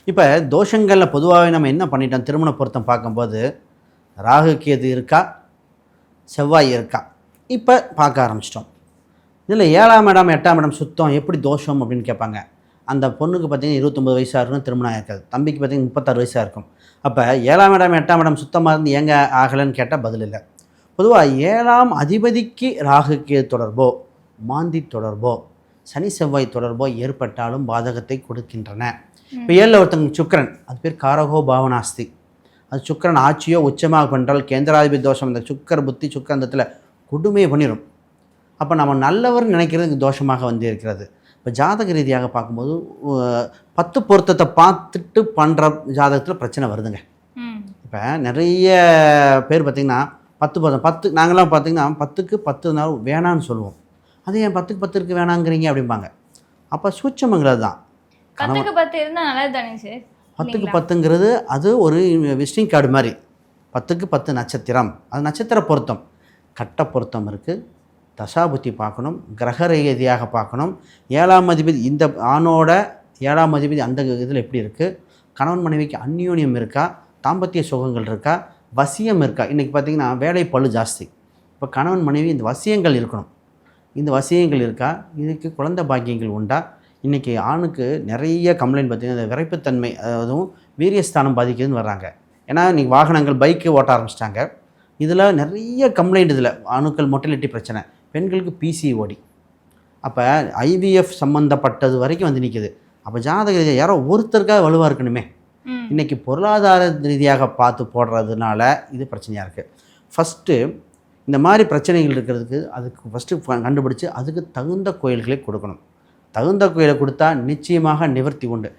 இப்போ தோஷங்களில் பொதுவாகவே நம்ம என்ன பண்ணிட்டோம் திருமண பொருத்தம் பார்க்கும்போது ராகு கேது இருக்கா, செவ்வாய் இருக்கா, இப்போ பார்க்க ஆரம்பிச்சிட்டோம். இதில் 7ஆம் இடம் 8ஆம் இடம் சுத்தம் எப்படி தோஷம் அப்படின்னு கேட்பாங்க. அந்த பொண்ணுக்கு பார்த்தீங்கன்னா 29 வயசாக இருக்கும், திருமணம் ஆயிருக்காது. தம்பிக்கு பார்த்தீங்கன்னா 36 வயசாக இருக்கும். அப்போ 7ஆம் இடம் 8ஆம் இடம் சுத்தமாக இருந்து ஏங்க ஆகலைன்னு கேட்டால் பதில் இல்லை. பொதுவாக 7ஆம் அதிபதிக்கு ராகு கேது தொடர்போ, மாந்தி தொடர்போ, சனி செவ்வாய் தொடர்போ ஏற்பட்டாலும் பாதகத்தை கொடுக்கின்றன. இப்போ 7ல் ஒருத்தங்க சுக்கிரன், அது பேர் காரகோ பாவனாஸ்தி. அது சுக்கிரன் ஆட்சியோ உச்சமாக பண்ணுறால் கேந்திராதிபதி தோஷம், இந்த சுக்கர புத்தி சுக்கரந்தத்தில் கொடுமையை பண்ணிடும். அப்போ நம்ம நல்லவர் நினைக்கிறதுக்கு தோஷமாக வந்து இருக்கிறது. இப்போ ஜாதக ரீதியாக பார்க்கும்போது 10 பொருத்தத்தை பார்த்துட்டு பண்ணுற ஜாதகத்தில் பிரச்சனை வருதுங்க. இப்போ நிறைய பேர் பார்த்திங்கன்னா 10 பொருத்தம் 10 நாங்களாம் பார்த்திங்கன்னா 10க்கு 10 நாள் வேணான்னு சொல்லுவோம். அது ஏன் 10க்கு 10 இருக்கு வேணாங்கிறீங்க அப்படிம்பாங்க. அப்போ சூட்சமங்கிறது தான். 10க்கு 10 இருந்தால் நல்லது தானே சார்? 10க்கு 10ங்கிறது அது ஒரு விசிட்டிங் கார்டு மாதிரி. 10க்கு 10 நட்சத்திரம், அது நட்சத்திர பொருத்தம். கட்ட பொருத்தம் இருக்குது, தசாபுத்தி பார்க்கணும், கிரக ரீதியாக பார்க்கணும். 7ஆம் அதிபதி இந்த ஆணோட 7ஆம் அதிபதி அந்த இதில் எப்படி இருக்குது, கணவன் மனைவிக்கு அந்யோன்யம் இருக்கா, தாம்பத்திய சுகங்கள் இருக்கா, வசியம் இருக்கா. இன்றைக்கி பார்த்திங்கன்னா வேலை பளு ஜாஸ்தி. இப்போ கணவன் மனைவி இந்த வசியங்கள் இருக்கணும். இந்த வசியங்கள் இருக்கா, இதுக்கு குழந்தை பாக்கியங்கள் உண்டா. இன்றைக்கி ஆணுக்கு நிறைய கம்ப்ளைண்ட் பார்த்திங்கன்னா இந்த விரைப்புத்தன்மை, அதுவும் வீரியஸ்தானம் பாதிக்குதுன்னு வர்றாங்க. ஏன்னா இன்றைக்கி வாகனங்கள் பைக்கு ஓட்ட ஆரம்பிச்சிட்டாங்க. இதில் நிறைய கம்ப்ளைண்ட், இதில் ஆணுக்கள் மொட்டிலிட்டி பிரச்சனை, பெண்களுக்கு பிசிஓடி. அப்போ ஐவிஎஃப் சம்மந்தப்பட்டது வரைக்கும் வந்து நிற்கிது. அப்போ ஜாதக ரீதியாக யாரோ ஒருத்தருக்காக வலுவாக இருக்கணுமே. இன்றைக்கி பொருளாதார ரீதியாக பார்த்து போடுறதுனால இது பிரச்சனையாக இருக்குது. ஃபஸ்ட்டு இந்த மாதிரி பிரச்சனைகள் இருக்கிறதுக்கு அதுக்கு ஃபஸ்ட்டு கண்டுபிடிச்சி அதுக்கு தகுந்த கோயில்களை கொடுக்கணும். தகுந்த கோயிலை கொடுத்தா நிச்சயமாக நிவர்த்தி உண்டு.